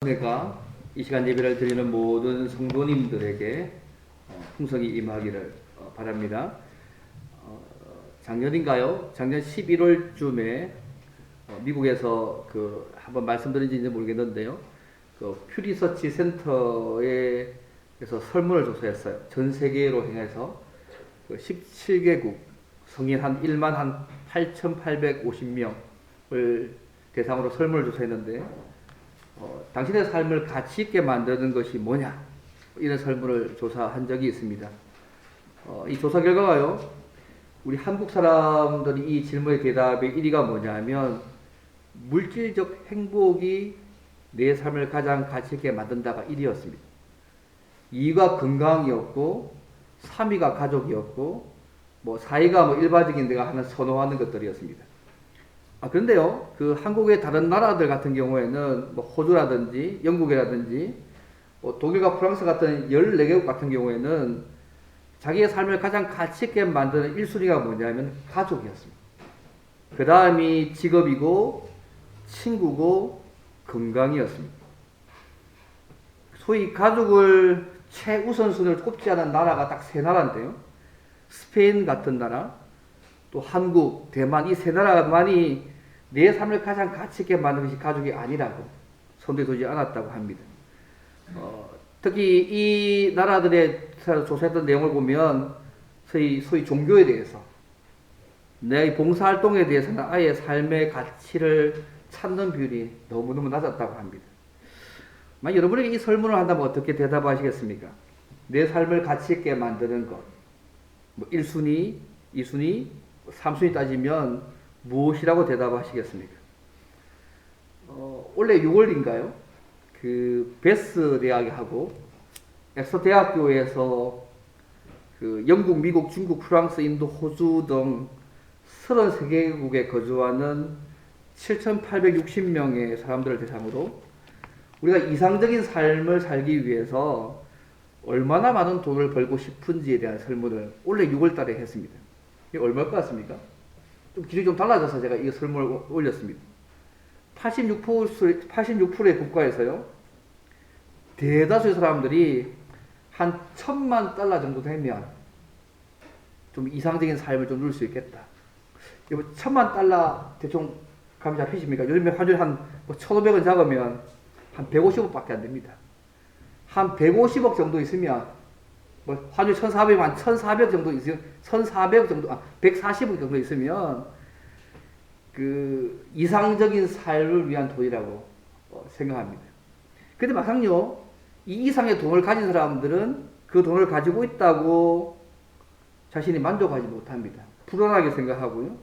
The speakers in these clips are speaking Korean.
내가 이 시간 예배를 드리는 모든 성도님들에게 풍성히 임하기를 바랍니다. 작년인가요? 작년 11월쯤에 미국에서 한번 말씀드린지 모르겠는데요. 퓨리서치 센터에서 설문을 조사했어요. 전 세계로 행해서 17개국 성인 한 1만 한 8,850명을 대상으로 설문을 조사했는데 당신의 삶을 가치 있게 만드는 것이 뭐냐? 이런 설문을 조사한 적이 있습니다. 이 조사 결과가요, 우리 한국 사람들이 이 질문의 대답의 1위가 뭐냐면, 물질적 행복이 내 삶을 가장 가치 있게 만든다가 1위였습니다. 2위가 건강이었고, 3위가 가족이었고, 4위가 일반적인 내가 하나 선호하는 것들이었습니다. 그런데요, 한국의 다른 나라들 같은 경우에는 호주라든지 영국이라든지 독일과 프랑스 같은 14개국 같은 경우에는 자기의 삶을 가장 가치 있게 만드는 1순위가 뭐냐면 가족이었습니다. 그 다음이 직업이고 친구고 건강이었습니다. 소위 가족을 최우선순위로 꼽지 않은 나라가 딱 3나라인데요. 스페인 같은 나라, 또 한국, 대만, 이 3나라만이 내 삶을 가장 가치 있게 만드는 것이 가족이 아니라고 선도해두지 않았다고 합니다. 특히 이 나라들의 조사했던 내용을 보면 소위 종교에 대해서, 내 봉사활동에 대해서는 아예 삶의 가치를 찾는 비율이 너무너무 낮았다고 합니다. 만약 여러분에게 이 설문을 한다면 어떻게 대답하시겠습니까? 내 삶을 가치 있게 만드는 것, 1순위, 2순위, 3순위 따지면 무엇이라고 대답하시겠습니까? 원래 6월인가요? 베스 대학하고 엑서 대학교에서 영국, 미국, 중국, 프랑스, 인도, 호주 등 33개국에 거주하는 7,860명의 사람들을 대상으로 우리가 이상적인 삶을 살기 위해서 얼마나 많은 돈을 벌고 싶은지에 대한 설문을 올해 6월달에 했습니다. 이게 얼마일 것 같습니까? 기준이 좀 달라져서 제가 이 설문을 올렸습니다. 86%의 국가에서요, 대다수의 사람들이 한 $1,000만 정도 되면 좀 이상적인 삶을 좀 누릴 수 있겠다. $1,000만 대충 감이 잡히십니까? 요즘에 환율이 한 1,500원 잡으면 한 150억밖에 안 됩니다. 한 150억 정도 있으면 환율 1,400만, 1,400 정도 있으면, 1,400 정도, 140억 정도 있으면, 이상적인 삶을 위한 돈이라고 생각합니다. 근데 막상요, 이 이상의 돈을 가진 사람들은 그 돈을 가지고 있다고 자신이 만족하지 못합니다. 불안하게 생각하고요.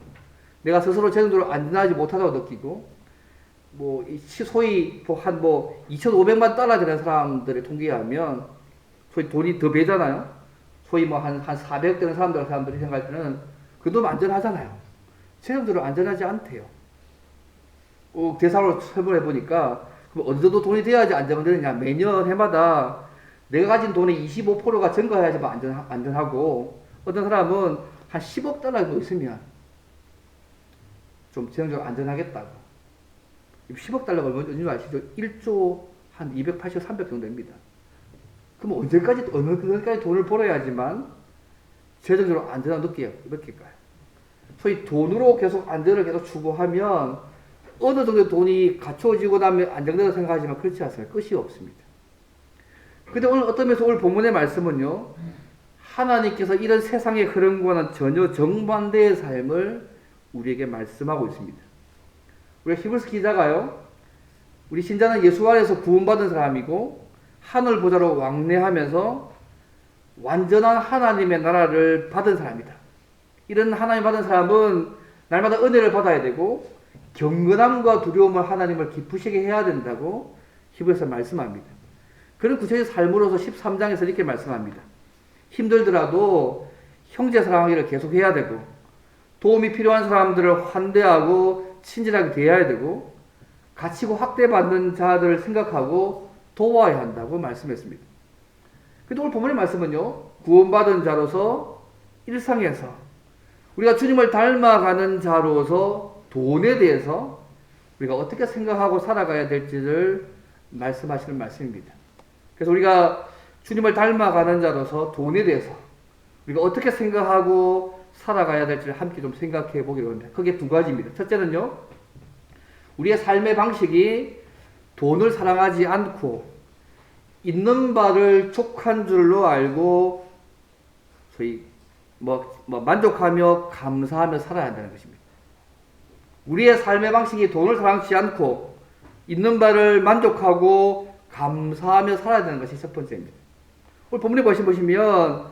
내가 스스로 제 정도로 안전하지 못하다고 느끼고, 소위 한 $2,500만 되는 사람들의 통계에 하면, 소위 돈이 더 배잖아요. 소위 한 400억 되는 사람들이 생각할 때는 그 돈 안전하잖아요. 제 정도로 안전하지 않대요. 대상으로 설문해 보니까 어느 정도 돈이 돼야지 안전되느냐. 매년 해마다 내가 가진 돈의 25%가 증가해야지만 안전하고, 어떤 사람은 한 $10억 정도 있으면 좀 재정적으로 안전하겠다고. $10억 얼마인지 아시죠? 1조 한 280, 300 정도 됩니다. 그럼 어느 때까지 돈을 벌어야지만 재정적으로 안전하다고 느낄까요? 소위 돈으로 계속 안전을 계속 추구하면 어느 정도 돈이 갖춰지고 나면 안정되다고 생각하지만 그렇지 않습니다. 끝이 없습니다. 근데 오늘 어떤 면에서 오늘 본문의 말씀은요, 하나님께서 이런 세상의 흐름과는 전혀 정반대의 삶을 우리에게 말씀하고 있습니다. 우리 히브리서 기자가요, 우리 신자는 예수 안에서 구원받은 사람이고 하늘 보좌로 왕래하면서 완전한 하나님의 나라를 받은 사람이다. 이런 하나님 받은 사람은 날마다 은혜를 받아야 되고 경건함과 두려움을 하나님을 기쁘시게 해야 된다고 히브리서 말씀합니다. 그런 구체적인 삶으로서 13장에서 이렇게 말씀합니다. 힘들더라도 형제 사랑하기를 계속해야 되고, 도움이 필요한 사람들을 환대하고 친절하게 대해야 되고, 갇히고 학대받는 자들을 생각하고 도와야 한다고 말씀했습니다. 그런데 오늘 본문의 말씀은요, 구원받은 자로서 일상에서 우리가 주님을 닮아가는 자로서 돈에 대해서 우리가 어떻게 생각하고 살아가야 될지를 말씀하시는 말씀입니다. 그래서 우리가 주님을 닮아가는 자로서 돈에 대해서 우리가 어떻게 생각하고 살아가야 될지를 함께 좀 생각해 보기로 합니다. 크게 두 가지입니다. 첫째는요, 우리의 삶의 방식이 돈을 사랑하지 않고 있는 바를 족한 줄로 알고 소위 만족하며 감사하며 살아야 한다는 것입니다. 우리의 삶의 방식이 돈을 사랑하지 않고 있는 바를 만족하고 감사하며 살아야 되는 것이 첫 번째입니다. 오늘 본문에 보시면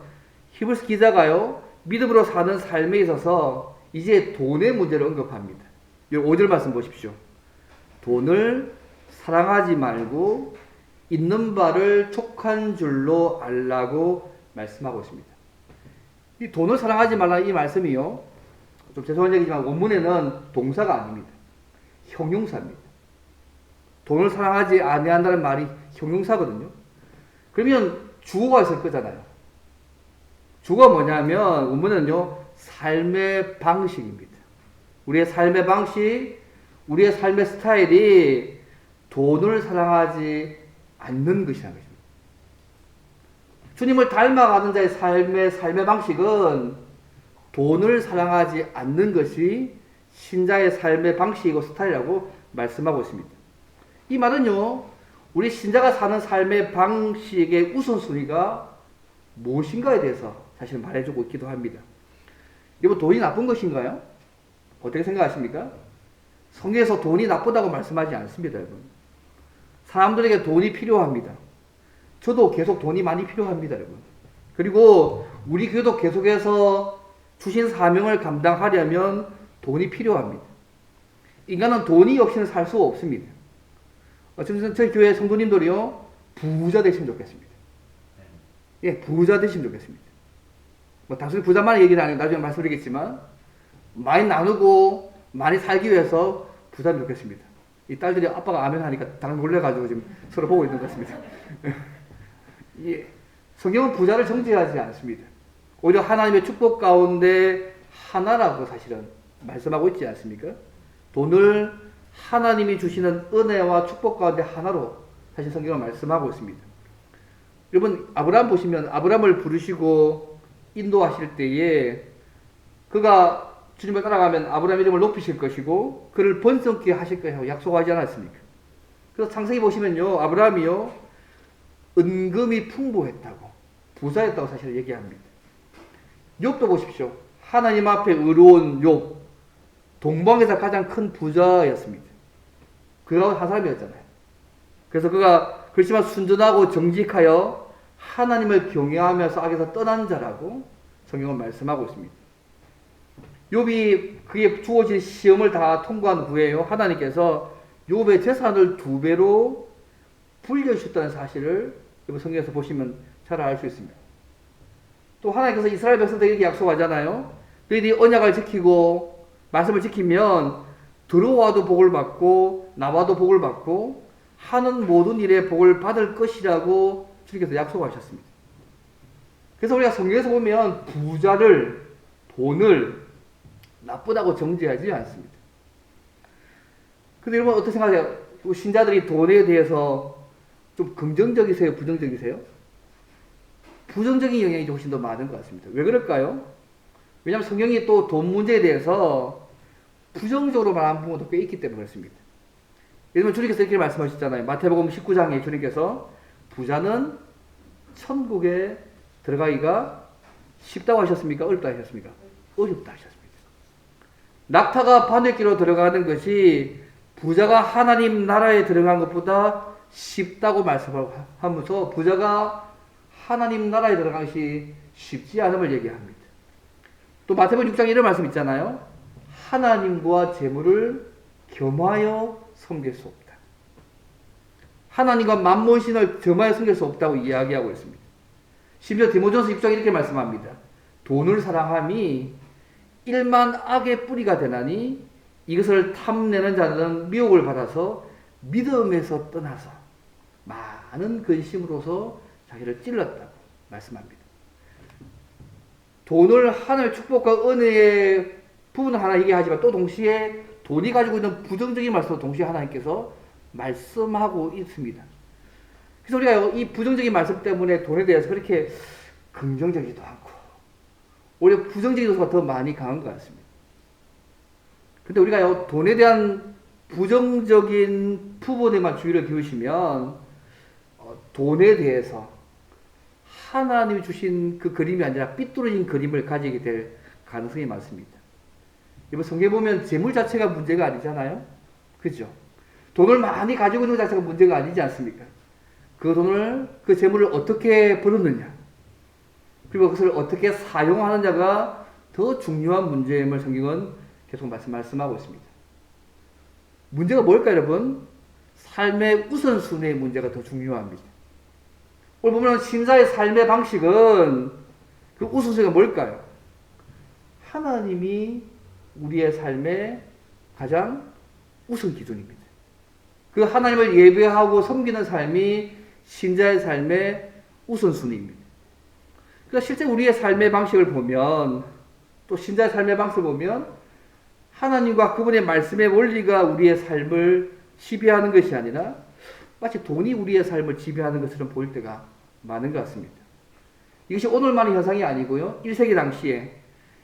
히브리서 기자가요, 믿음으로 사는 삶에 있어서 이제 돈의 문제를 언급합니다. 5절 말씀 보십시오. 돈을 사랑하지 말고 있는 바를 족한 줄로 알라고 말씀하고 있습니다. 이 돈을 사랑하지 말라 이 말씀이요, 좀 죄송한 얘기지만 원문에는 동사가 아닙니다. 형용사입니다. 돈을 사랑하지 아니한다는 말이 형용사거든요. 그러면 주어가 있을 거잖아요. 주어가 뭐냐면 원문은요, 삶의 방식입니다. 우리의 삶의 방식, 우리의 삶의 스타일이 돈을 사랑하지 않는 것이라는 것입니다. 주님을 닮아가는 자의 삶의 방식은 돈을 사랑하지 않는 것이 신자의 삶의 방식이고 스타일이라고 말씀하고 있습니다. 이 말은요, 우리 신자가 사는 삶의 방식의 우선순위가 무엇인가에 대해서 사실 말해주고 있기도 합니다. 여러분, 돈이 나쁜 것인가요? 어떻게 생각하십니까? 성경에서 돈이 나쁘다고 말씀하지 않습니다, 여러분. 사람들에게 돈이 필요합니다. 저도 계속 돈이 많이 필요합니다, 여러분. 그리고 우리 교회도 계속해서 주신 사명을 감당하려면 돈이 필요합니다. 인간은 돈이 없이는 살 수가 없습니다. 저희 교회 성도님들이요, 부자 되시면 좋겠습니다. 예, 부자 되시면 좋겠습니다. 단순히 부자만 얘기는 아니고 나중에 말씀드리겠지만, 많이 나누고 많이 살기 위해서 부자면 좋겠습니다. 이 딸들이 아빠가 아멘 하니까 당 놀래가지고 지금 서로 보고 있는 것 같습니다. 예, 성경은 부자를 정죄하지 않습니다. 오히려 하나님의 축복 가운데 하나라고 사실은 말씀하고 있지 않습니까? 돈을 하나님이 주시는 은혜와 축복 가운데 하나로 사실 성경은 말씀하고 있습니다. 여러분, 아브라함 보시면 아브라함을 부르시고 인도하실 때에 그가 주님을 따라가면 아브라함 이름을 높이실 것이고 그를 번성케 하실 것이라고 약속하지 않았습니까? 그래서 창세기 보시면요, 아브라함이요, 은금이 풍부했다고, 부자였다고 사실 얘기합니다. 욥도 보십시오. 하나님 앞에 의로운 욥, 동방에서 가장 큰 부자였습니다. 그가 한 사람이었잖아요. 그래서 그가 그렇지만 순전하고 정직하여 하나님을 경외하면서 악에서 떠난 자라고 성경은 말씀하고 있습니다. 욥이 그에 주어진 시험을 다 통과한 후에요, 하나님께서 욥의 재산을 2배로 불려주셨다는 사실을 성경에서 보시면 잘 알 수 있습니다. 또 하나님께서 이스라엘 백성들에게 약속하잖아요. 너희들이 언약을 지키고 말씀을 지키면 들어와도 복을 받고 나와도 복을 받고 하는 모든 일에 복을 받을 것이라고 주님께서 약속하셨습니다. 그래서 우리가 성경에서 보면 부자를, 돈을 나쁘다고 정죄하지 않습니다. 근데 여러분, 어떻게 생각하세요? 신자들이 돈에 대해서 좀 긍정적이세요? 부정적이세요? 부정적인 영향이 훨씬 더 많은 것 같습니다. 왜 그럴까요? 왜냐하면 성경이 또 돈 문제에 대해서 부정적으로 말하는 부분도 꽤 있기 때문에 그렇습니다. 예를 들면 주님께서 이렇게 말씀하셨잖아요. 마태복음 19장에 주님께서 부자는 천국에 들어가기가 쉽다고 하셨습니까? 어렵다 하셨습니까? 어렵다 하셨습니다. 낙타가 바늘기로 들어가는 것이 부자가 하나님 나라에 들어간 것보다 쉽다고 말씀하면서 부자가 하나님 나라에 들어간 것이 쉽지 않음을 얘기합니다. 또 마태복음 6장 이런 말씀 있잖아요. 하나님과 재물을 겸하여 섬길 수 없다. 하나님과 만몬신을 겸하여 섬길 수 없다고 이야기하고 있습니다. 심지어 디모데전서 6장 이렇게 말씀합니다. 돈을 사랑함이 일만 악의 뿌리가 되나니 이것을 탐내는 자는 미혹을 받아서 믿음에서 떠나서 많은 근심으로서 자기를 찔렀다고 말씀합니다. 돈을 하늘 축복과 은혜의 부분을 하나 얘기하지만 또 동시에 돈이 가지고 있는 부정적인 말씀도 동시에 하나님께서 말씀하고 있습니다. 그래서 우리가 이 부정적인 말씀 때문에 돈에 대해서 그렇게 긍정적이지도 않고 오히려 부정적인 요소가 더 많이 강한 것 같습니다. 근데 우리가 돈에 대한 부정적인 부분에만 주의를 기울이시면 돈에 대해서 하나님이 주신 그 그림이 아니라 삐뚤어진 그림을 가지게 될 가능성이 많습니다. 이번 성경에 보면 재물 자체가 문제가 아니잖아요. 그죠? 돈을 많이 가지고 있는 것 자체가 문제가 아니지 않습니까? 그 돈을, 그 재물을 어떻게 벌었느냐, 그리고 그것을 어떻게 사용하느냐가 더 중요한 문제임을 성경은 계속 말씀하고 있습니다. 문제가 뭘까요, 여러분? 삶의 우선순위의 문제가 더 중요합니다. 오늘 보면 신자의 삶의 방식은 그 우선순위가 뭘까요? 하나님이 우리의 삶의 가장 우선 기준입니다. 그 하나님을 예배하고 섬기는 삶이 신자의 삶의 우선순위입니다. 그러니까 실제 우리의 삶의 방식을 보면, 또 신자의 삶의 방식을 보면 하나님과 그분의 말씀의 원리가 우리의 삶을 지배하는 것이 아니라 마치 돈이 우리의 삶을 지배하는 것처럼 보일 때가 많은 것 같습니다. 이것이 오늘만의 현상이 아니고요, 1세기 당시에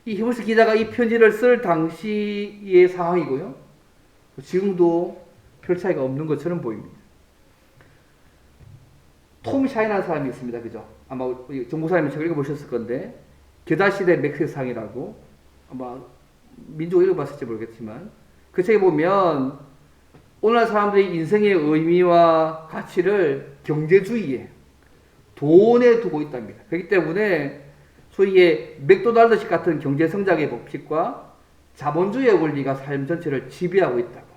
이 히브리서 기자가 이 편지를 쓸 당시의 상황이고요, 지금도 별 차이가 없는 것처럼 보입니다. 톰 샤이라는 사람이 있습니다. 그죠? 아마 정보사님이 책을 읽어보셨을 건데, 겨자시대 맥세상이라고, 아마 민족 읽어봤을지 모르겠지만, 그 책에 보면 오늘날 사람들이 인생의 의미와 가치를 경제주의에, 돈에 두고 있답니다. 그렇기 때문에 소위의 맥도날드식 같은 경제성장의 법칙과 자본주의의 원리가 삶 전체를 지배하고 있다고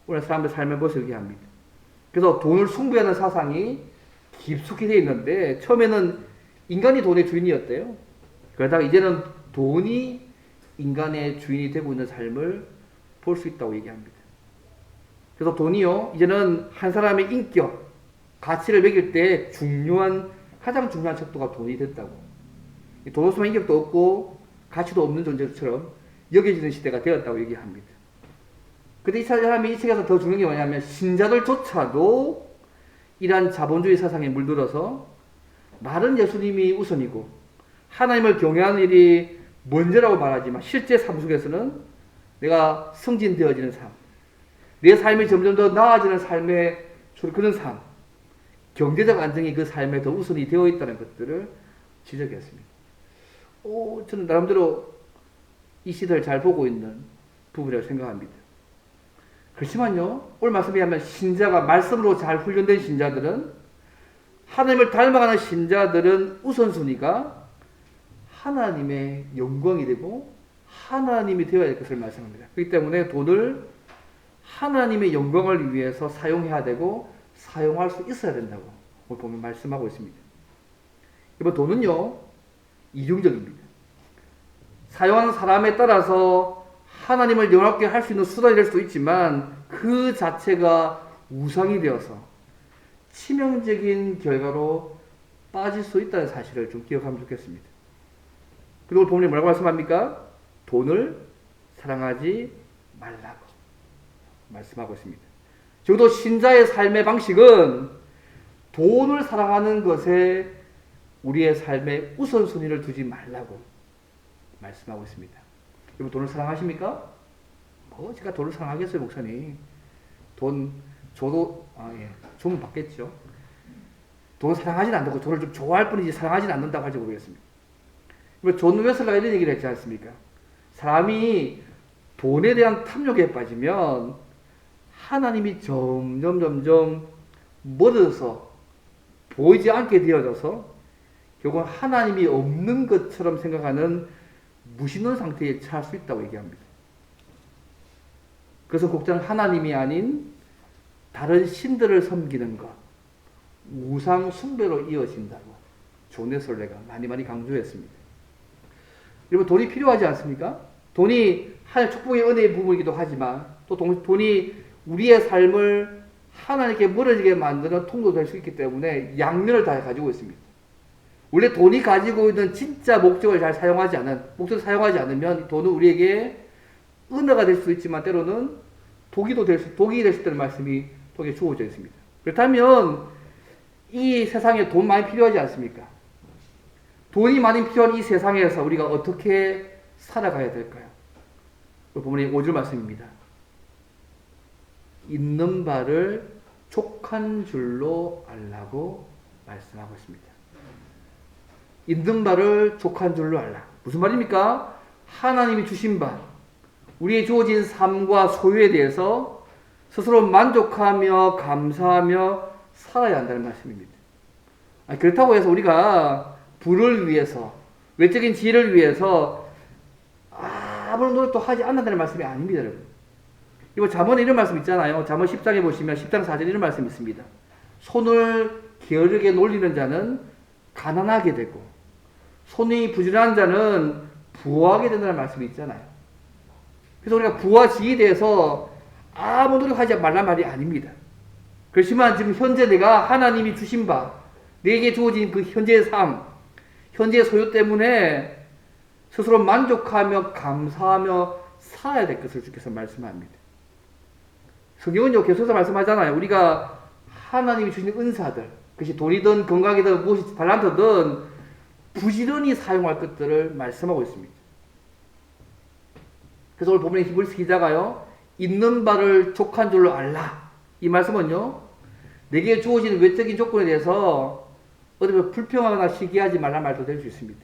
오늘 사람들 삶의 모습을 얘기합니다. 그래서 돈을 숭배하는 사상이 깊숙이 되어 있는데, 처음에는 인간이 돈의 주인이었대요. 그러다가 이제는 돈이 인간의 주인이 되고 있는 삶을 볼 수 있다고 얘기합니다. 그래서 돈이요, 이제는 한 사람의 인격, 가치를 매길 때 가장 중요한 척도가 돈이 됐다고. 돈 없으면 인격도 없고 가치도 없는 존재처럼 여겨지는 시대가 되었다고 얘기합니다. 근데 이 사람이 이 책에서 더 중요한 게 뭐냐면, 신자들조차도 이러한 자본주의 사상에 물들어서 말은 예수님이 우선이고 하나님을 경외하는 일이 먼저라고 말하지만 실제 삶 속에서는 내가 승진되어지는 삶, 내 삶이 점점 더 나아지는 삶의 그런 삶, 경제적 안정이 그 삶에 더 우선이 되어 있다는 것들을 지적했습니다. 저는 나름대로 이 시대를 잘 보고 있는 부분이라고 생각합니다. 그렇지만요, 오늘 말씀에 하면 신자가 말씀으로 잘 훈련된 신자들은, 하나님을 닮아가는 신자들은 우선순위가 하나님의 영광이 되고 하나님이 되어야 될 것을 말씀합니다. 그렇기 때문에 돈을 하나님의 영광을 위해서 사용해야 되고 사용할 수 있어야 된다고 오늘 보면 말씀하고 있습니다. 이번 돈은요, 이중적입니다. 사용하는 사람에 따라서 하나님을 영화롭게 할 수 있는 수단이 될 수도 있지만, 그 자체가 우상이 되어서 치명적인 결과로 빠질 수 있다는 사실을 좀 기억하면 좋겠습니다. 그리고 본문이 뭐라고 말씀합니까? 돈을 사랑하지 말라고 말씀하고 있습니다. 적어도 신자의 삶의 방식은 돈을 사랑하는 것에 우리의 삶의 우선순위를 두지 말라고 말씀하고 있습니다. 여러분, 돈을 사랑하십니까? 제가 돈을 사랑하겠어요, 목사님. 돈 줘도, 좀 받겠죠. 돈을 사랑하진 않는다고, 돈을 좀 좋아할 뿐이지 사랑하진 않는다고 할지 모르겠습니다. 존 웨슬러가 이런 얘기를 했지 않습니까? 사람이 돈에 대한 탐욕에 빠지면 하나님이 점점 멀어져서 보이지 않게 되어져서 결국은 하나님이 없는 것처럼 생각하는 무신론 상태에 처할 수 있다고 얘기합니다. 그래서 곡자는 하나님이 아닌 다른 신들을 섬기는 것, 우상 숭배로 이어진다고 존 웨슬러가 많이 강조했습니다. 여러분, 돈이 필요하지 않습니까? 돈이 하나님의 축복의 은혜의 부분이기도 하지만, 또 돈이 우리의 삶을 하나님께 멀어지게 만드는 통로도 될 수 있기 때문에 양면을 다 가지고 있습니다. 원래 돈이 가지고 있는 진짜 목적을 사용하지 않으면 돈은 우리에게 은혜가 될 수 있지만 때로는 독이 될 수 있다는 말씀이 독에 주어져 있습니다. 그렇다면 이 세상에 돈 많이 필요하지 않습니까? 돈이 많이 필요한 이 세상에서 우리가 어떻게 살아가야 될까요? 본문의 5절 말씀입니다. 있는 바를 족한 줄로 알라고 말씀하고 있습니다. 있는 바를 족한 줄로 알라. 무슨 말입니까? 하나님이 주신 바, 우리의 주어진 삶과 소유에 대해서 스스로 만족하며 감사하며 살아야 한다는 말씀입니다. 그렇다고 해서 우리가 부를 위해서, 외적인 지혜를 위해서 아무런 노력도 하지 않는다는 말씀이 아닙니다, 여러분. 이거 잠언에 이런 말씀 있잖아요. 잠언 10장에 보시면 10장 4절에 이런 말씀이 있습니다. 손을 게으르게 놀리는 자는 가난하게 되고 손이 부지런한 자는 부하게 된다는 말씀이 있잖아요. 그래서 우리가 부와 지혜에 대해서 아무 노력하지 말란 말이 아닙니다. 그렇지만 지금 현재 내가 하나님이 주신 바, 내게 주어진 그 현재의 삶, 현재의 소유 때문에 스스로 만족하며 감사하며 살아야 될 것을 주께서 말씀합니다. 성경은요, 계속해서 말씀하잖아요. 우리가 하나님이 주신 은사들, 그것이 돈이든 건강이든 무엇이 달란트든 부지런히 사용할 것들을 말씀하고 있습니다. 그래서 오늘 본문의 히브리서 기자가요, 있는 바를 족한 줄로 알라. 이 말씀은요, 내게 주어진 외적인 조건에 대해서 어디 보면 불평하거나 시기하지 말란 말도 될 수 있습니다.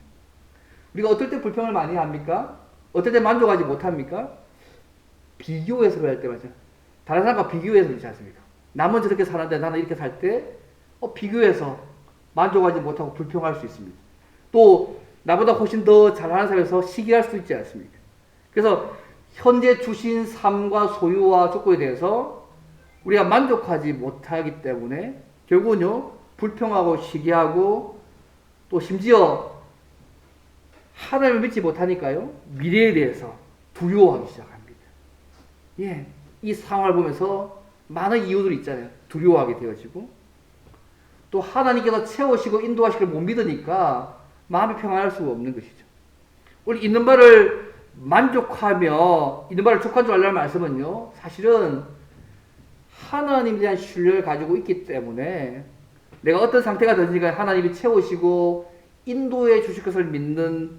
우리가 어떨 때 불평을 많이 합니까? 어떨 때 만족하지 못합니까? 비교해서 그럴 때 맞아요. 다른 사람과 비교해서 그렇지 않습니까? 남은 저렇게 사는데 나는 이렇게 살 때 비교해서 만족하지 못하고 불평할 수 있습니다. 또 나보다 훨씬 더 잘하는 사람에서 시기할 수 있지 않습니까? 그래서 현재 주신 삶과 소유와 조건에 대해서 우리가 만족하지 못하기 때문에 결국은요, 불평하고 시기하고 또 심지어 하나님을 믿지 못하니까요, 미래에 대해서 두려워하기 시작합니다. 예, 이 상황을 보면서 많은 이유들이 있잖아요. 두려워하게 되어지고 또 하나님께서 채우시고 인도하시기를 못 믿으니까 마음이 평안할 수가 없는 것이죠. 우리 있는 바를 만족하며 있는 바를 족한 줄 알라는 말씀은요, 사실은 하나님에 대한 신뢰를 가지고 있기 때문에 내가 어떤 상태가 되든지 하나님이 채우시고 인도해 주실 것을 믿는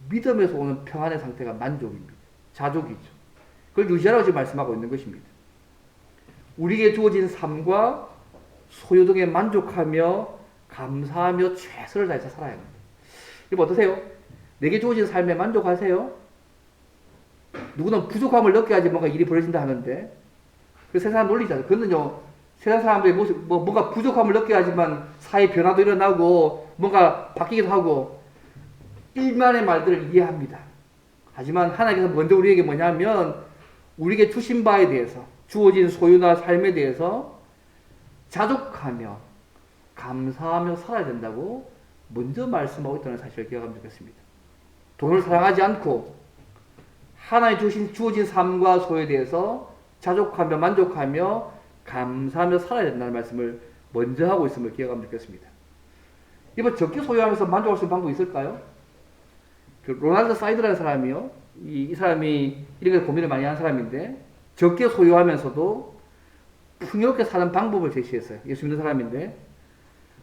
믿음에서 오는 평안의 상태가 만족입니다. 자족이죠. 그걸 유지하라고 지금 말씀하고 있는 것입니다. 우리에게 주어진 삶과 소유 등에 만족하며 감사하며 최선을 다해서 살아야 합니다. 이거 어떠세요? 내게 주어진 삶에 만족하세요? 누구는 부족함을 느껴야지 뭔가 일이 벌어진다 하는데 그 세상 논리잖아요. 그거는요, 세상 사람들이 뭔가 부족함을 느껴야지만 사회 변화도 일어나고 뭔가 바뀌기도 하고 일만의 말들을 이해합니다. 하지만 하나님께서 먼저 우리에게 뭐냐면 우리에게 주신 바에 대해서 주어진 소유나 삶에 대해서 자족하며 감사하며 살아야 된다고 먼저 말씀하고 있다는 사실을 기억하면 좋겠습니다. 돈을 사랑하지 않고 하나님 주어진 삶과 소유에 대해서 자족하며 만족하며 감사하며 살아야 된다는 말씀을 먼저 하고 있음을 기억하면 좋겠습니다. 이번 적게 소유하면서 만족할 수 있는 방법이 있을까요? 그 로날드 사이드라는 사람이요, 이 사람이 이렇게 고민을 많이 하는 사람인데 적게 소유하면서도 풍요롭게 사는 방법을 제시했어요. 예수 믿는 사람인데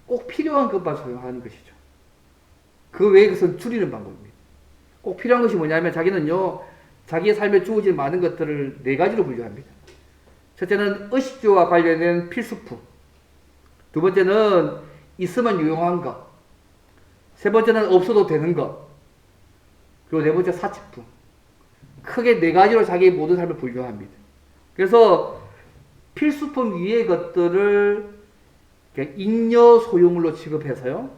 꼭 필요한 것만 소유하는 것이죠. 그 외의 것은 줄이는 방법입니다. 꼭 필요한 것이 뭐냐면 자기는요, 자기의 삶에 주어진 많은 것들을 네 가지로 분류합니다. 첫째는 의식주와 관련된 필수품, 두 번째는 있으면 유용한 것, 세 번째는 없어도 되는 것, 그리고 네 번째 사치품. 크게 네 가지로 자기의 모든 삶을 분류합니다. 그래서 필수품 위의 것들을 잉여 소유물로 취급해서요,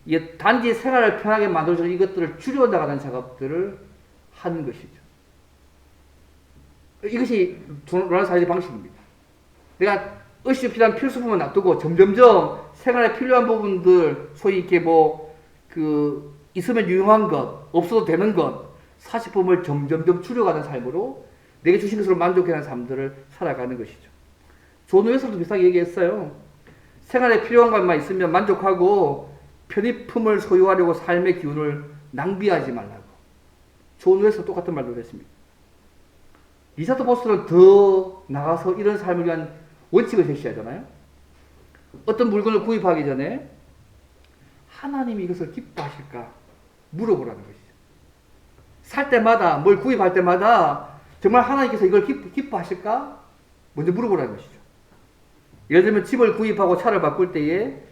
이게 단지 생활을 편하게 만들어주는 이것들을 줄여나가는 작업들을 하는 것이죠. 이것이 로날드 사이드 방식입니다. 내가 의식이 필요한 필수품을 놔두고 점점점 생활에 필요한 부분들, 소위 이렇게 있으면 유용한 것, 없어도 되는 것, 사치품을 점점점 줄여가는 삶으로 내게 주신 것으로 만족하는 삶들을 살아가는 것이죠. 존 웨슬도 비슷하게 얘기했어요. 생활에 필요한 것만 있으면 만족하고 편의품을 소유하려고 삶의 기운을 낭비하지 말라고. 존 웨슬도 똑같은 말도 했습니다. 리차드 보스는 더 나가서 이런 삶을 위한 원칙을 제시하잖아요. 어떤 물건을 구입하기 전에 하나님이 이것을 기뻐하실까 물어보라는 것이죠. 살 때마다, 뭘 구입할 때마다 정말 하나님께서 이걸 기뻐하실까? 먼저 물어보라는 것이죠. 예를 들면 집을 구입하고 차를 바꿀 때에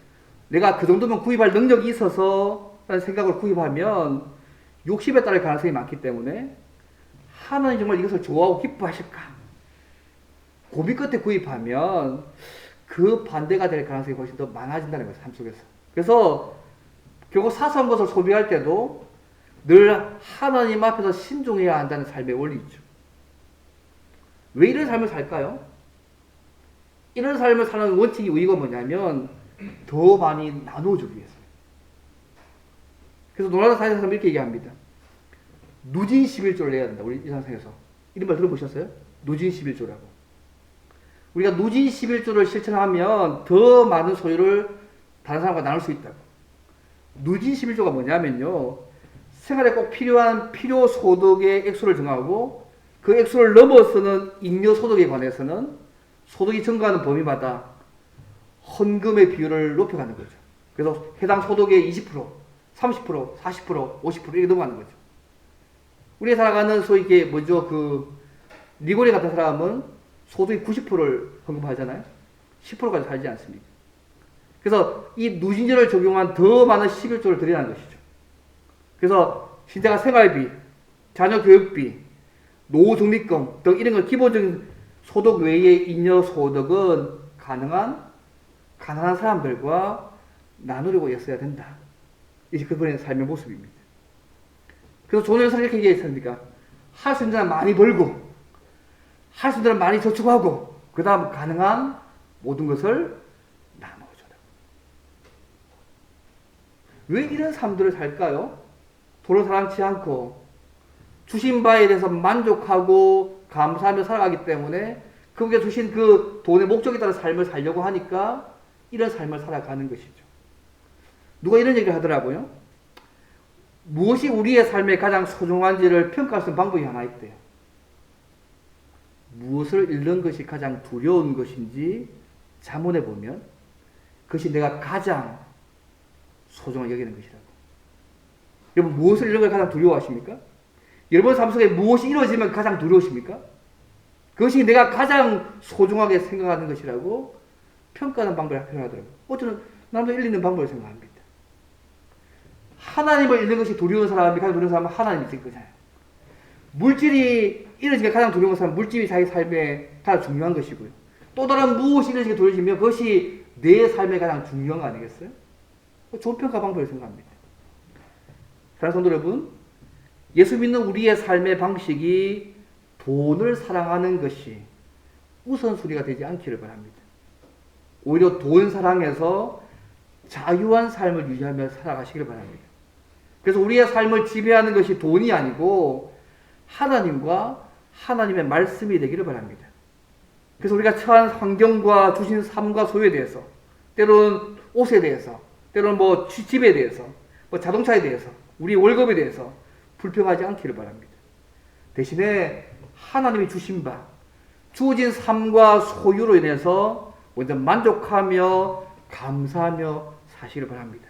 내가 그 정도면 구입할 능력이 있어서 라는 생각을 구입하면 욕심에 따를 가능성이 많기 때문에 하나님 정말 이것을 좋아하고 기뻐하실까? 고민 끝에 구입하면 그 반대가 될 가능성이 훨씬 더 많아진다는 거예요, 삶 속에서. 그래서 결국 사소한 것을 소비할 때도 늘 하나님 앞에서 신중해야 한다는 삶의 원리죠. 왜 이런 삶을 살까요? 이런 삶을 사는 원칙이 이유가 뭐냐면 더 많이 나누어주기 위해서. 그래서 노나라 사회에서 이렇게 얘기합니다. 누진 11조를 내야 된다. 우리 일상생에서 이런 말 들어보셨어요? 누진 11조라고. 우리가 누진 11조를 실천하면 더 많은 소유를 다른 사람과 나눌 수 있다고. 누진 11조가 뭐냐면요, 생활에 꼭 필요한 필요 소득의 액수를 정하고 그 액수를 넘어서는 잉여 소득에 관해서는 소득이 증가하는 범위마다 헌금의 비율을 높여가는 거죠. 그래서 해당 소득의 20%, 30%, 40%, 50% 이렇게 넘어가는 거죠. 우리가 살아가는 소위 이게 뭐죠? 리고리 같은 사람은 소득의 90%를 헌금하잖아요. 10%까지 살지 않습니까? 그래서 이 누진제를 적용한 더 많은 11조를 드리라는 것이죠. 그래서 신자가 생활비, 자녀 교육비, 노후 적립금 등 이런 걸 기본적인 소득 외의 잉여 소득은 가능한 사람들과 나누려고 했어야 된다. 이게 그분의 삶의 모습입니다. 그래서 조선에서 이렇게 얘기했습니까? 할 수 있는 사람 많이 벌고, 할 수 있는 사람 많이 저축하고, 그 다음 가능한 모든 것을 나눠줘라. 왜 이런 삶들을 살까요? 돈을 사랑치 않고, 주신 바에 대해서 만족하고, 감사하며 살아가기 때문에, 그분께 주신 그 돈의 목적에 따라 삶을 살려고 하니까, 이런 삶을 살아가는 것이죠. 누가 이런 얘기를 하더라고요. 무엇이 우리의 삶에 가장 소중한지를 평가할 수 있는 방법이 하나 있대요. 무엇을 잃는 것이 가장 두려운 것인지 자문해 보면 그것이 내가 가장 소중하게 여기는 것이라고. 여러분, 무엇을 잃는 걸 가장 두려워하십니까? 여러분 삶 속에 무엇이 이루어지면 가장 두려우십니까? 그것이 내가 가장 소중하게 생각하는 것이라고 평가하는 방법을 표현하더라고요. 어쩌면 나도 잃는 방법을 생각합니다. 하나님을 잃는 것이 두려운 사람이 가장 두려운 사람은 하나님이 있을 거잖아요. 물질이 이루어지기가 가장 두려운 사람은 물질이 자기 삶에 가장 중요한 것이고요. 또 다른 무엇이 이루어지기가 두려워지면 그것이 내 삶에 가장 중요한 거 아니겠어요? 좋은 평가 방법을 생각합니다. 사랑하는 성도 여러분, 예수 믿는 우리의 삶의 방식이 돈을 사랑하는 것이 우선순위가 되지 않기를 바랍니다. 오히려 돈 사랑에서 자유한 삶을 유지하며 살아가시길 바랍니다. 그래서 우리의 삶을 지배하는 것이 돈이 아니고 하나님과 하나님의 말씀이 되기를 바랍니다. 그래서 우리가 처한 환경과 주신 삶과 소유에 대해서, 때로는 옷에 대해서, 때로는 뭐 집에 대해서, 뭐 자동차에 대해서, 우리 월급에 대해서 불평하지 않기를 바랍니다. 대신에 하나님이 주신 바, 주어진 삶과 소유로 인해서 먼저 만족하며 감사하며 사시기를 바랍니다.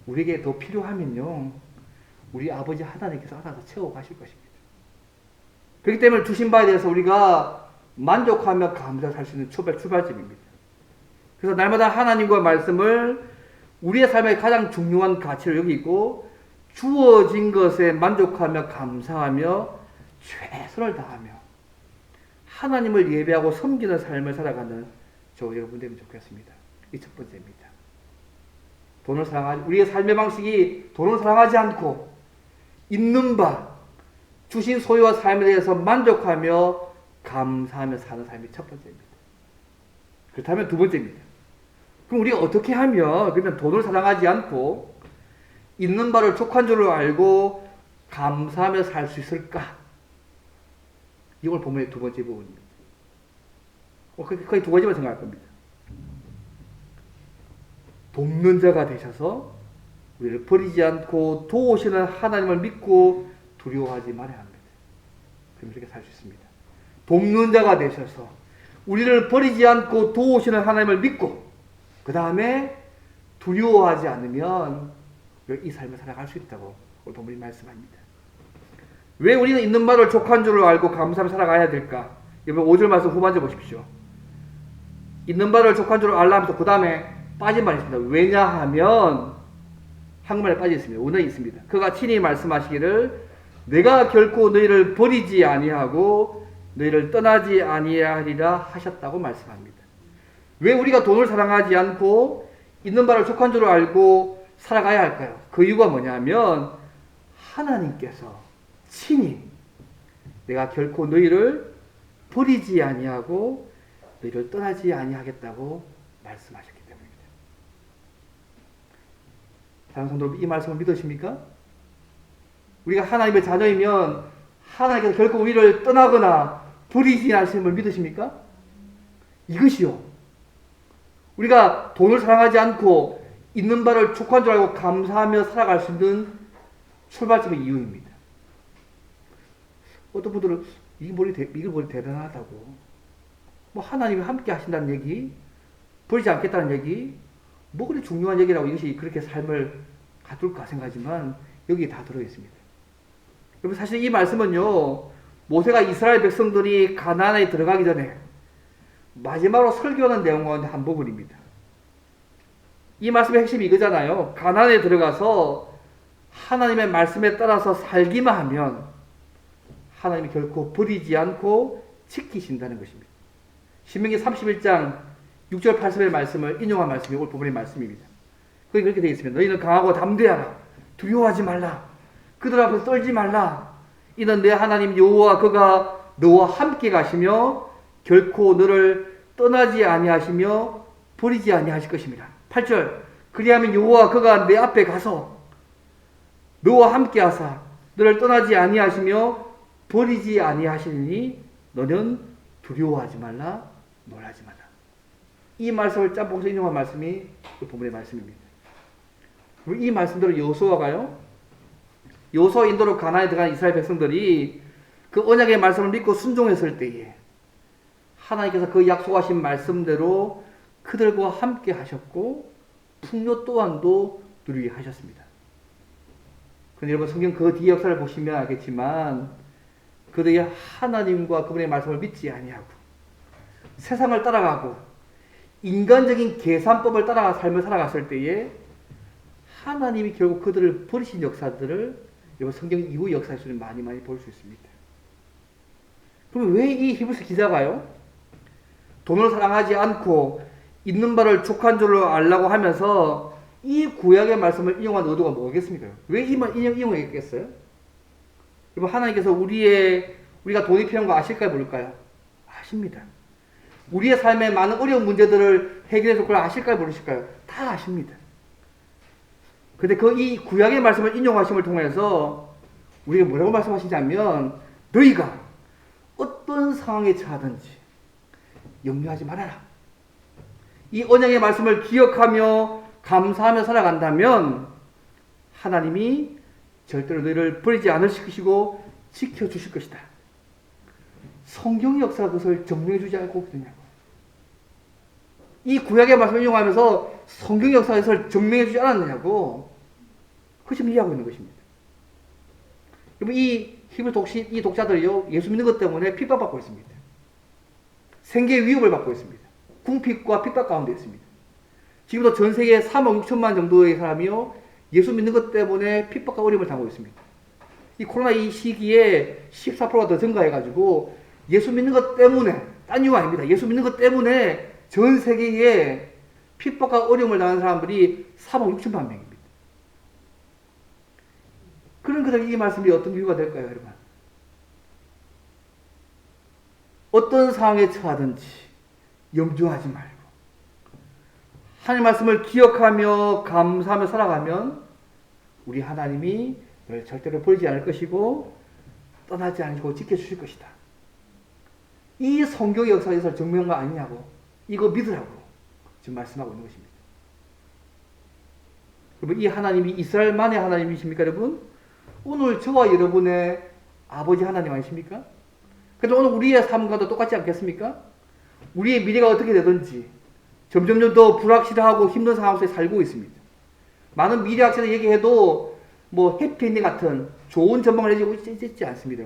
우리에게 더 필요하면요, 우리 아버지 하나님께서 알아서 채워가실 것입니다. 그렇기 때문에 주신 바에 대해서 우리가 만족하며 감사할 수 있는 출발점입니다. 그래서 날마다 하나님과 말씀을 우리의 삶의 가장 중요한 가치로 여기고 주어진 것에 만족하며 감사하며 최선을 다하며 하나님을 예배하고 섬기는 삶을 살아가는 저 여러분 되면 좋겠습니다. 이 첫 번째입니다. 우리의 삶의 방식이 돈을 사랑하지 않고 있는 바, 주신 소유와 삶에 대해서 만족하며 감사하며 사는 삶이 첫 번째입니다. 그렇다면 두 번째입니다. 그럼 우리가 어떻게 하면 그러면 돈을 사랑하지 않고 있는 바를 족한 줄을 알고 감사하며 살 수 있을까? 이걸 본문의 두 번째 부분입니다. 거의 두 가지만 생각할 겁니다. 돕는 자가 되셔서 우리를 버리지 않고 도우시는 하나님을 믿고 두려워하지 말아야 합니다. 그럼 이렇게 살 수 있습니다. 돕는 자가 되셔서 우리를 버리지 않고 도우시는 하나님을 믿고 그 다음에 두려워하지 않으면 이 삶을 살아갈 수 있다고 오늘 본문이 말씀합니다. 왜 우리는 있는 바를 족한 줄을 알고 감사하며 살아가야 될까? 여러분 5절 말씀 후반절 보십시오. 있는 바를 족한 줄을 알라면서 그 다음에 빠진 말이 있습니다. 왜냐하면 한국말에 빠져 있습니다. 원어에 있습니다. 그가 친히 말씀하시기를 내가 결코 너희를 버리지 아니하고 너희를 떠나지 아니하리라 하셨다고 말씀합니다. 왜 우리가 돈을 사랑하지 않고 있는 바를 족한 줄을 알고 살아가야 할까요? 그 이유가 뭐냐면 하나님께서 친히 내가 결코 너희를 버리지 아니하고 너희를 떠나지 아니하겠다고 말씀하셨기 때문입니다. 사랑하는 성도 여러분, 이 말씀을 믿으십니까? 우리가 하나님의 자녀이면 하나님께서 결코 우리를 떠나거나 버리지 않으심을 믿으십니까? 이것이요. 우리가 돈을 사랑하지 않고 있는 바를 족한 줄 알고 감사하며 살아갈 수 있는 출발점의 이유입니다. 어떤 분들은 이게 머리 대단하다고. 뭐 하나님이 함께 하신다는 얘기, 버리지 않겠다는 얘기, 뭐 그리 중요한 얘기라고 이것이 그렇게 삶을 가둘까 생각하지만 여기에 다 들어있습니다. 여러분 사실 이 말씀은요, 모세가 이스라엘 백성들이 가나안에 들어가기 전에 마지막으로 설교하는 내용 가운데 한 부분입니다. 이 말씀의 핵심이 이거잖아요. 가나안에 들어가서 하나님의 말씀에 따라서 살기만 하면 하나님이 결코 버리지 않고 지키신다는 것입니다. 신명기 31장 6절 8절의 말씀을 인용한 말씀이 오늘 본문의 말씀입니다. 거기 그렇게 되어 있습니다. 너희는 강하고 담대하라. 두려워하지 말라. 그들 앞에서 떨지 말라. 이는 내 하나님 여호와 그가 너와 함께 가시며 결코 너를 떠나지 아니하시며 버리지 아니하실 것입니다. 8절 그리하면 여호와 그가 내 앞에 가서 너와 함께 하사 너를 떠나지 아니하시며 버리지 아니하시니 너는 두려워하지 말라 놀라지 말라. 이 말씀을 짬뽕해서 인용한 말씀이 그 본문의 말씀입니다. 이 말씀대로 여호수아가요, 여호수아 인도로 가나안에 들어간 이스라엘 백성들이 그 언약의 말씀을 믿고 순종했을 때에 하나님께서 그 약속하신 말씀대로 그들과 함께 하셨고 풍요 또한도 누리게 하셨습니다. 그런데 여러분 성경 그 뒤의 역사를 보시면 알겠지만 그들이 하나님과 그분의 말씀을 믿지 아니하고 세상을 따라가고 인간적인 계산법을 따라가 삶을 살아갔을 때에 하나님이 결국 그들을 버리신 역사들을 여러분 성경 이후 역사에서 많이 볼 수 있습니다. 그럼 왜 이 히브리서 기자가요, 돈을 사랑하지 않고 있는 바를 족한 줄로 알라고 하면서 이 구약의 말씀을 인용한 의도가 뭐겠습니까? 왜 인용했겠어요? 여러분 하나님께서 우리가 돈이 필요한 거 아실까요? 모를까요? 아십니다. 우리의 삶에 많은 어려운 문제들을 해결해서 그걸 아실까요? 모르실까요? 다 아십니다. 근데 이 구약의 말씀을 인용하심을 통해서 우리가 뭐라고 말씀하시냐면 너희가 어떤 상황에 처하든지 염려하지 말아라. 이 언약의 말씀을 기억하며 감사하며 살아간다면 하나님이 절대로 너희를 버리지 않으실 것이고 지켜주실 것이다. 성경 역사가 그것을 증명해 주지 않고 있느냐고. 이 구약의 말씀을 인용하면서 성경 역사에서 증명해 주지 않았느냐고. 그것을 이해하고 있는 것입니다. 여러분 이 히브리 독자들이요, 예수 믿는 것 때문에 핍박받고 있습니다. 생계 위협을 받고 있습니다. 궁핍과 핍박 가운데 있습니다. 지금도 전 세계 3억 6천만 정도의 사람이요, 예수 믿는 것 때문에 핍박과 어려움을 당하고 있습니다. 이 코로나 이 시기에 14%가 더 증가해가지고 예수 믿는 것 때문에, 딴 이유 아닙니다. 예수 믿는 것 때문에 전 세계에 핍박과 어려움을 당하는 사람들이 3억 6천만 명입니다. 그런 그들이 이 말씀이 어떤 이유가 될까요, 여러분? 어떤 상황에 처하든지 염려하지 말고 하나님 말씀을 기억하며 감사하며 살아가면 우리 하나님이 너를 절대로 버리지 않을 것이고 떠나지 않고 지켜주실 것이다. 이 성경의 역사에서 증명한 거 아니냐고, 이거 믿으라고 지금 말씀하고 있는 것입니다. 여러분 이 하나님이 이스라엘만의 하나님이십니까 여러분? 오늘 저와 여러분의 아버지 하나님 아니십니까? 그래서 오늘 우리의 삶과도 똑같지 않겠습니까? 우리의 미래가 어떻게 되든지 점점점 더 불확실하고 힘든 상황 속에 살고 있습니다. 많은 미래학자들 얘기해도 뭐 해피엔딩 같은 좋은 전망을 해주고 있지 않습니다.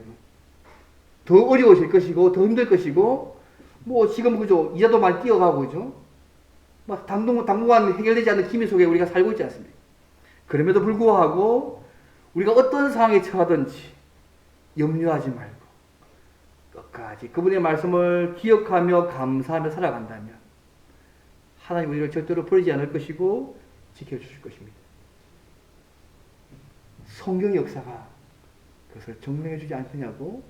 더 어려워질 것이고 더 힘들 것이고 뭐 지금 그죠 이자도 많이 뛰어가고 그죠 막 당분간 해결되지 않는 기미 속에 우리가 살고 있지 않습니까? 그럼에도 불구하고 우리가 어떤 상황에 처하든지 염려하지 말고 끝까지 그분의 말씀을 기억하며 감사하며 살아간다면 하나님 우리를 절대로 버리지 않을 것이고 지켜주실 것입니다. 성경의 역사가 그것을 증명해 주지 않느냐고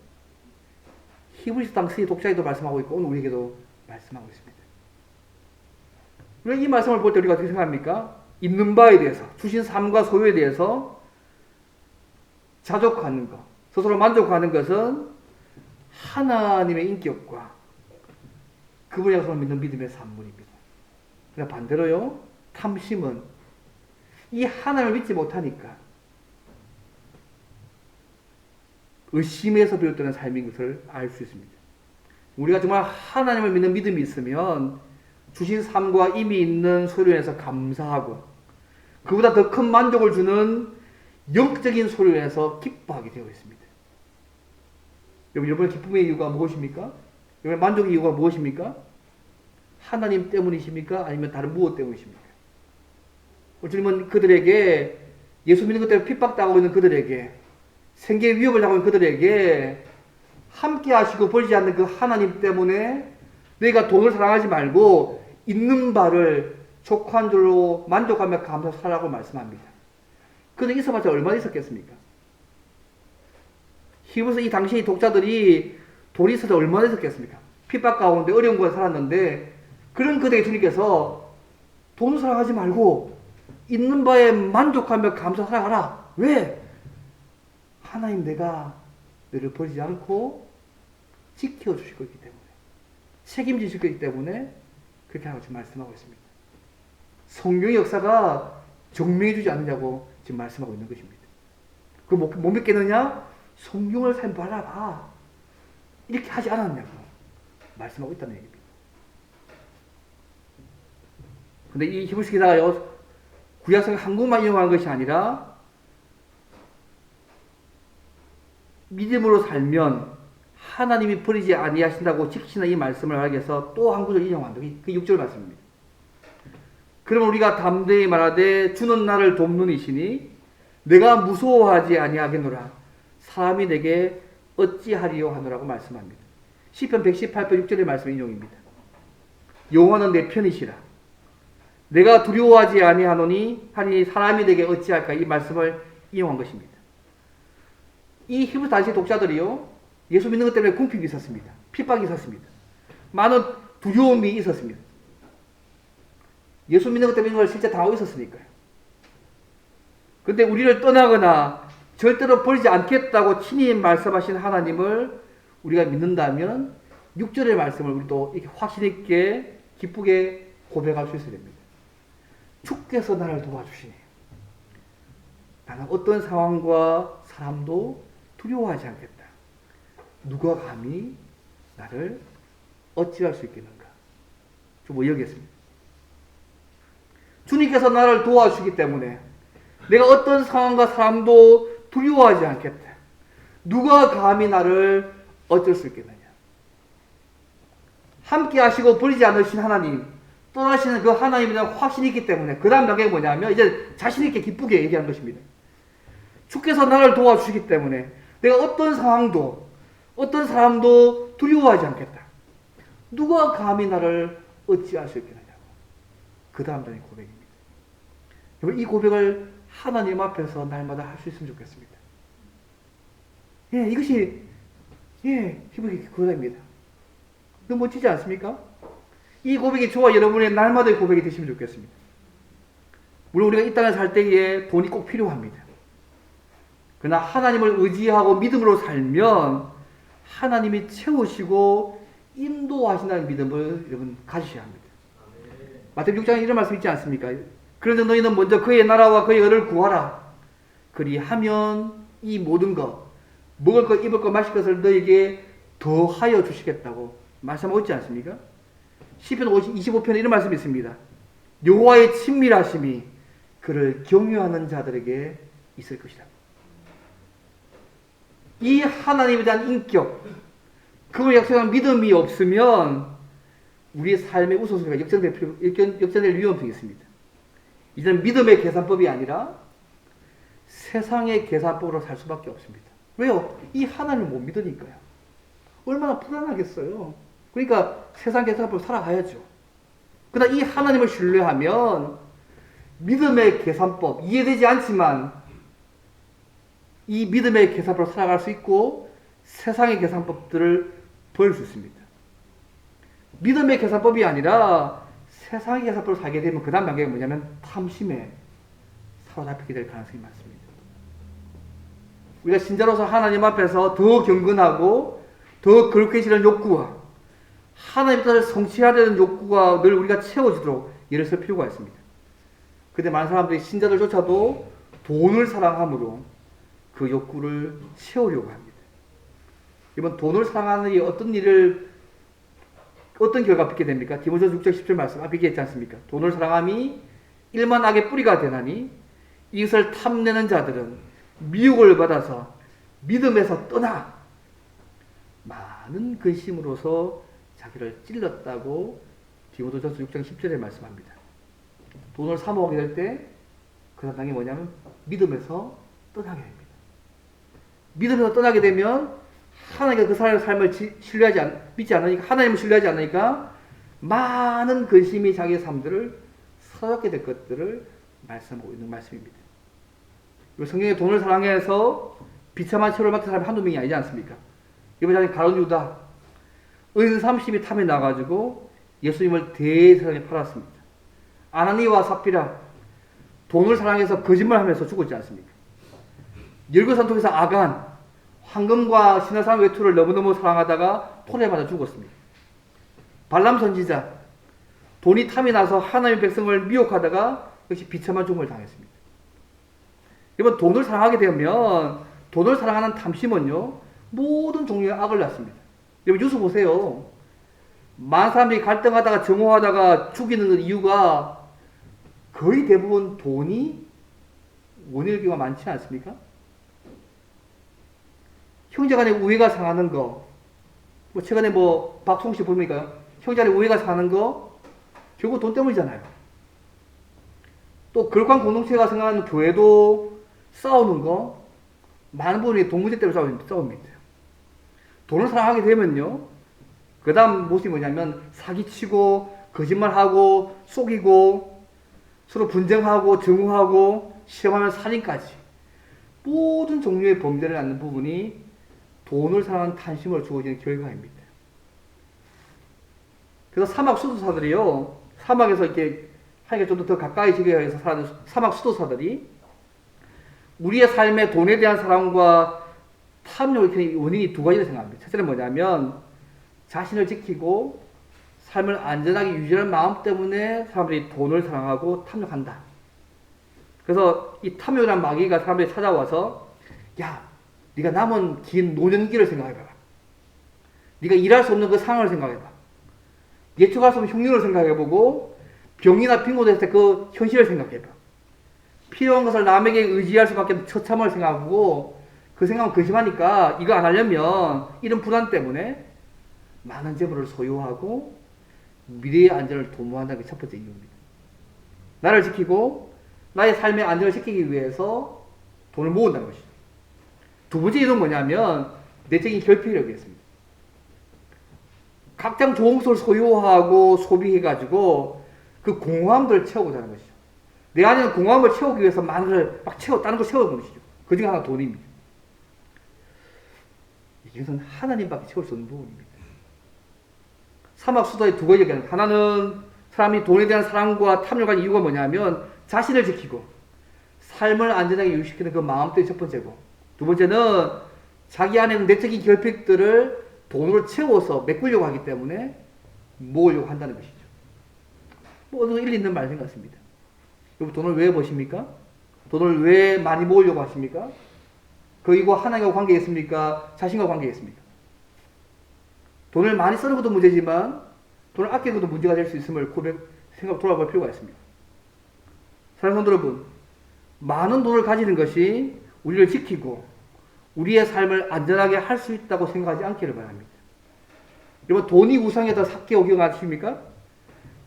히브리서 당시 독자에도 말씀하고 있고 오늘 우리에게도 말씀하고 있습니다. 우리가 이 말씀을 볼 때 우리가 어떻게 생각합니까? 있는 바에 대해서 주신 삶과 소유에 대해서 자족하는 것, 스스로 만족하는 것은 하나님의 인격과 그분의 약속을 믿는 믿음의 산물입니다. 그러나 반대로요, 탐심은 이 하나님을 믿지 못하니까 의심에서 비롯되는 삶인 것을 알 수 있습니다. 우리가 정말 하나님을 믿는 믿음이 있으면 주신 삶과 이미 있는 소유에서 감사하고 그보다 더 큰 만족을 주는 영적인 소유에서 기뻐하게 되어 있습니다. 여러분의 기쁨의 이유가 무엇입니까? 여러분의 만족의 이유가 무엇입니까? 하나님 때문이십니까? 아니면 다른 무엇 때문이십니까? 주님은 그들에게 예수 믿는 것 때문에 핍박당하고 있는 그들에게 생계의 위협을 당하고 있는 그들에게 함께 하시고 버리지 않는 그 하나님 때문에 너희가 돈을 사랑하지 말고 있는 바를 족한 줄로 만족하며 감사하라고 말씀합니다. 그들이 있어봤자 얼마나 있었겠습니까? 히브리서 이 당시 독자들이 돈이 있어서 얼마나 있었겠습니까? 핍박 가운데 어려운 곳에 살았는데 그런 그들에게 주님께서 돈을 사랑하지 말고 있는 바에 만족하며 감사하라. 왜? 하나님 내가 너를 버리지 않고 지켜주실 것이기 때문에 책임지실 것이기 때문에 그렇게 하고 지금 말씀하고 있습니다. 성경의 역사가 증명해주지 않느냐고 지금 말씀하고 있는 것입니다. 그 못 믿겠느냐? 성경을 잘 바라봐. 이렇게 하지 않았냐고 말씀하고 있다는 얘기입니다. 근데 이 히브리서 기자가요, 구약성경 한국만 이용한 것이 아니라 믿음으로 살면 하나님이 버리지 아니하신다고 지키시는 이 말씀을 하기 위해서 또 한 구절 인용한다. 그 6절 말씀입니다. 그러면 우리가 담대히 말하되 주는 나를 돕는 이시니 내가 무서워하지 아니하겠노라. 사람이 내게 어찌하리요 하노라고 말씀합니다. 시편 118편 6절의 말씀 인용입니다. 여호와는 내 편이시라. 내가 두려워하지 아니하노니 하니 사람이 내게 어찌할까 이 말씀을 인용한 것입니다. 이 히브리서 당시 독자들이요 예수 믿는 것 때문에 궁핍이 있었습니다. 핍박이 있었습니다. 많은 두려움이 있었습니다. 예수 믿는 것 때문에 이걸 실제 당하고 있었으니까요. 그런데 우리를 떠나거나 절대로 버리지 않겠다고 친히 말씀하신 하나님을 우리가 믿는다면 6절의 말씀을 우리도 이렇게 확신 있게 기쁘게 고백할 수 있어야 됩니다. 주께서 나를 도와주시니 나는 어떤 상황과 사람도 두려워하지 않겠다. 누가 감히 나를 어찌할 수 있겠는가? 좀 이어겠습니다. 주님께서 나를 도와주시기 때문에 내가 어떤 상황과 사람도 두려워하지 않겠다. 누가 감히 나를 어쩔 수 있겠느냐? 함께 하시고 버리지 않으신 하나님, 떠나시는 그 하나님에 대한 확신이 있기 때문에 그 다음 단계가 뭐냐면 이제 자신 있게 기쁘게 얘기하는 것입니다. 주께서 나를 도와주시기 때문에 내가 어떤 상황도 어떤 사람도 두려워하지 않겠다. 누가 감히 나를 어찌할 수 있겠느냐고. 그 다음 단계 고백입니다. 이 고백을 하나님 앞에서 날마다 할 수 있으면 좋겠습니다. 예, 이것이 히브리 고백입니다. 너무 멋지지 않습니까? 이 고백이 저와 여러분의 날마다의 고백이 되시면 좋겠습니다. 물론 우리가 이 땅에 살 때에 돈이 꼭 필요합니다. 그러나 하나님을 의지하고 믿음으로 살면 하나님이 채우시고 인도하신다는 믿음을 여러분 가지셔야 합니다. 마태복음 6장에 이런 말씀 있지 않습니까? 그런데 너희는 먼저 그의 나라와 그의 의를 구하라. 그리하면 이 모든 것, 먹을 것, 입을 것, 마실 것을 너에게 더하여 주시겠다고 말씀하고 있지 않습니까? 시편 25편에 이런 말씀이 있습니다. 여호와의 친밀하심이 그를 경유하는 자들에게 있을 것이다. 이 하나님에 대한 인격, 그걸 약속한 믿음이 없으면 우리의 삶의 우선순위가 역전될 위험성이 있습니다. 이제는 믿음의 계산법이 아니라 세상의 계산법으로 살 수밖에 없습니다. 왜요? 이 하나님을 못 믿으니까요. 얼마나 불안하겠어요. 그러니까 세상 계산법으로 살아가야죠. 그러나 이 하나님을 신뢰하면 믿음의 계산법, 이해되지 않지만 이 믿음의 계산법으로 살아갈 수 있고 세상의 계산법들을 버릴 수 있습니다. 믿음의 계산법이 아니라 세상의 계산법으로 살게 되면 그 다음 단계가 뭐냐면 탐심에 사로잡히게 될 가능성이 많습니다. 우리가 신자로서 하나님 앞에서 더 경건하고 더 거룩해지는 욕구와 하나님의 뜻을 성취하려는 욕구가 늘 우리가 채워지도록 예를 쓸 필요가 있습니다. 그런데 많은 사람들이 신자들조차도 돈을 사랑함으로 그 욕구를 채우려고 합니다. 이번 돈을 사랑하는 일이 어떤 결과가 빚게 됩니까? 디모데후서 6장 10절 말씀 앞에 얘기했지 않습니까? 돈을 사랑함이 일만 악의 뿌리가 되나니 이것을 탐내는 자들은 미혹을 받아서 믿음에서 떠나 많은 근심으로서 자기를 찔렀다고 디모데후서 6장 10절에 말씀합니다. 돈을 사모하게 될 때 그 사람이 뭐냐면 믿음에서 떠나게 됩니다. 믿음에서 떠나게 되면 하나님과 그 사람의 삶을 믿지 않으니까, 하나님을 신뢰하지 않으니까 많은 근심이 자기의 삶들을 서럽게 될 것들을 말씀하고 있는 말씀입니다. 성경에 돈을 사랑해서 비참한 처를 맡은 사람이 한두 명이 아니지 않습니까? 이번에 가룟 유다 은삼십이 탐에 나가지고 예수님을 대세상에 팔았습니다. 아나니와 삽비라 돈을 사랑해서 거짓말하면서 죽었지 않습니까? 열거산통에서 아간 황금과 신화산 외투를 너무너무 사랑하다가 포로에 맞아 죽었습니다. 발람 선지자 돈이 탐이 나서 하나님의 백성을 미혹하다가 역시 비참한 죽음을 당했습니다. 여러분, 돈을 사랑하게 되면 돈을 사랑하는 탐심은요 모든 종류의 악을 낳습니다. 여러분 뉴스 보세요. 많은 사람들이 갈등하다가 정오하다가 죽이는 이유가 거의 대부분 돈이 원인일 경우가 많지 않습니까? 형제간에 우애가 상하는 거, 최근에 박송 씨 보니까 형제간에 우애가 상하는 거 결국 돈 때문이잖아요. 또 거룩한 공동체가 생각하는 교회도 싸우는 거 많은 부분이 돈 문제 때문에 싸웁니다. 돈을 사랑하게 되면요, 그 다음 모습이 뭐냐면 사기치고 거짓말하고 속이고 서로 분쟁하고 증오하고 시험하면 살인까지 모든 종류의 범죄를 낳는 부분이 돈을 사랑하는 탐심으로 주어지는 결과입니다. 그래서 사막 수도사들이요, 사막에서 이렇게 하니까 좀 더 가까이 지기 위해서 사는 사막 수도사들이 우리의 삶에 돈에 대한 사랑과 탐욕의 원인이 두 가지를 생각합니다. 첫째는 뭐냐면 자신을 지키고 삶을 안전하게 유지하는 마음 때문에 사람들이 돈을 사랑하고 탐욕한다. 그래서 이 탐욕이라는 마귀가 사람들이 찾아와서, 야, 네가 남은 긴 노년기를 생각해봐라. 네가 일할 수 없는 그 상황을 생각해봐. 예측할 수 없는 흉년을 생각해보고 병이나 빈곤했을 때 그 현실을 생각해봐. 필요한 것을 남에게 의지할 수밖에 없는 처참함을 생각하고 그 생각은 근심하니까 이거 안 하려면 이런 불안 때문에 많은 재물을 소유하고 미래의 안전을 도모한다는 게 첫 번째 이유입니다. 나를 지키고 나의 삶의 안전을 지키기 위해서 돈을 모은다는 것이죠. 두 번째 이유는 뭐냐면 내적인 결핍력이었습니다. 각장 좋은 것을 소유하고 소비해가지고 그 공허함들을 채우고자 하는 것이죠. 내 안에 있는 공허함을 채우기 위해서 많은 걸 막 다른 걸 채우는 것이죠. 그 중에 하나가 돈입니다. 이것은 하나님밖에 채울 수 없는 부분입니다. 사막 수도의 두 가지 얘기는, 하나는 사람이 돈에 대한 사랑과 탐욕한 이유가 뭐냐면 자신을 지키고 삶을 안전하게 유지시키는 그 마음 때문이 첫 번째고, 두 번째는 자기 안에 있는 내적인 결핍들을 돈으로 채워서 메꾸려고 하기 때문에 모으려고 한다는 것이죠. 어느 일리 있는 말씀 같습니다. 여러분, 돈을 왜 버십니까? 돈을 왜 많이 모으려고 하십니까? 그리고 하나님과 관계 있습니까? 자신과 관계 있습니까? 돈을 많이 쓰는 것도 문제지만 돈을 아끼는 것도 문제가 될 수 있음을 생각 돌아볼 필요가 있습니다. 사랑하는 성도 여러분, 많은 돈을 가지는 것이 우리를 지키고 우리의 삶을 안전하게 할 수 있다고 생각하지 않기를 바랍니다. 여러분, 돈이 우상이다 삭개오 기억하십니까?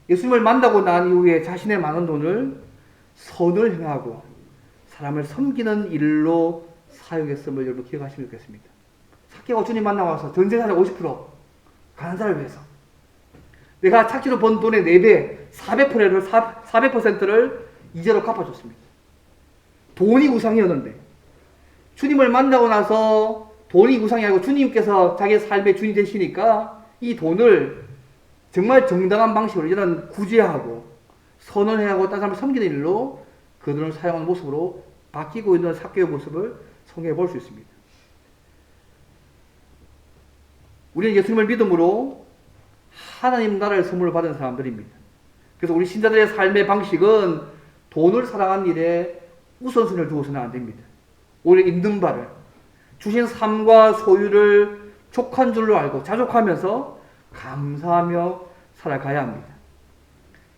예수님을 만나고 난 이후에 자신의 많은 돈을 선을 행하고 사람을 섬기는 일로 사용했음을 여러분 기억하시면 좋겠습니다. 삭개오가 주님 만나고 와서 전 재산의 50% 가난한 사람을 위해서, 내가 착취로 번 돈의 4배, 400%를 이자로 갚아줬습니다. 돈이 우상이었는데 주님을 만나고 나서 돈이 우상이 아니고 주님께서 자기의 삶의 주인이 되시니까 이 돈을 정말 정당한 방식으로 이런 구제하고 선언해하고 다른 사람을 섬기는 일로 그 돈을 사용하는 모습으로 바뀌고 있는 삭개오의 모습을 성경에 볼 수 있습니다. 우리는 예수님을 믿음으로 하나님 나라의 선물을 받은 사람들입니다. 그래서 우리 신자들의 삶의 방식은 돈을 사랑하는 일에 우선순위를 두어서는 안 됩니다. 오히려 있는 바를, 주신 삶과 소유를 족한 줄로 알고 자족하면서 감사하며 살아가야 합니다.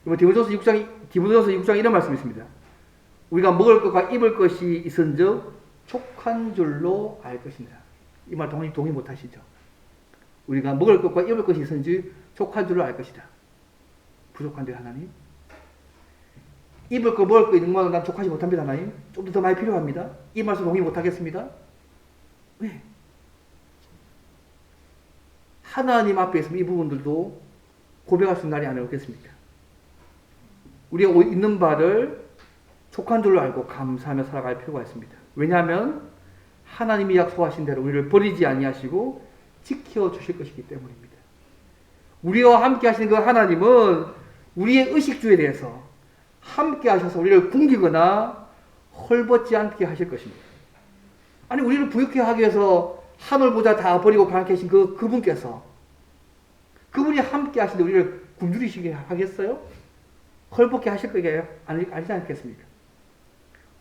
디모데전서 6장 이런 말씀이 있습니다. 우리가 먹을 것과 입을 것이 있은즉 족한 줄로 알 것이니라. 이 말 동의 못하시죠? 우리가 먹을 것과 입을 것이 있은지 족한 줄로 알 것이다. 부족한데 하나님? 입을 거 먹을 거 있는 것만 난 족하지 못합니다 하나님. 좀 더 많이 필요합니다. 이 말씀 동의 못하겠습니다. 왜? 하나님 앞에 있으면 이 부분들도 고백할 수 있는 날이 아니라 없겠습니까? 우리가 있는 바를 족한 줄로 알고 감사하며 살아갈 필요가 있습니다. 왜냐하면 하나님이 약속하신 대로 우리를 버리지 아니하시고 지켜주실 것이기 때문입니다. 우리와 함께 하시는 그 하나님은 우리의 의식주에 대해서 함께 하셔서 우리를 굶기거나 헐벗지 않게 하실 것입니다. 아니, 우리를 부유케 하기 위해서 하늘보다 다 버리고 가게 하신 그분께서, 그분이 함께 하시는데 우리를 굶주리시게 하겠어요? 헐벗게 하실 거예요? 아니지 않겠습니까?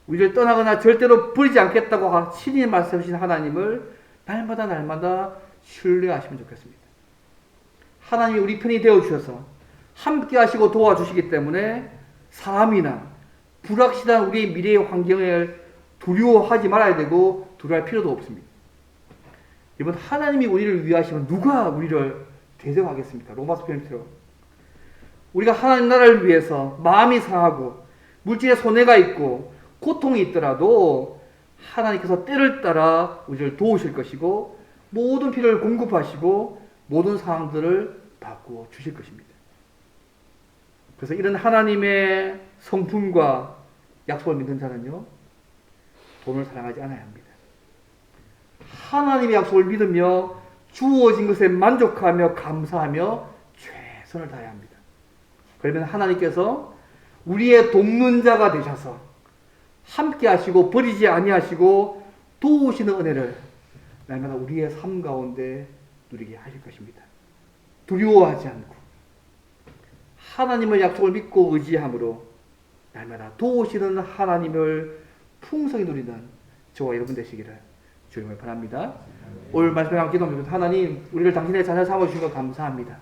우리를 떠나거나 절대로 버리지 않겠다고 친히 말씀하신 하나님을 날마다 신뢰하시면 좋겠습니다. 하나님이 우리 편이 되어주셔서 함께 하시고 도와주시기 때문에 사람이나 불확실한 우리의 미래의 환경을 두려워하지 말아야 되고 두려워할 필요도 없습니다. 이번 하나님이 우리를 위하시면 누가 우리를 대적하겠습니까? 로마서 편처럼 우리가 하나님 나라를 위해서 마음이 상하고 물질의 손해가 있고 고통이 있더라도 하나님께서 때를 따라 우리를 도우실 것이고 모든 필요를 공급하시고 모든 상황들을 바꾸어 주실 것입니다. 그래서 이런 하나님의 성품과 약속을 믿는 자는요, 돈을 사랑하지 않아야 합니다. 하나님의 약속을 믿으며 주어진 것에 만족하며 감사하며 최선을 다해야 합니다. 그러면 하나님께서 우리의 돕는 자가 되셔서 함께 하시고 버리지 아니하시고 도우시는 은혜를 날마다 우리의 삶 가운데 누리게 하실 것입니다. 두려워하지 않고 하나님의 약속을 믿고 의지함으로 날마다 도우시는 하나님을 풍성히 누리는 저와 여러분 되시기를 주님을 바랍니다. 오늘 말씀에 함께 기도합니다. 하나님, 우리를 당신의 자녀 삼아주신 것 감사합니다.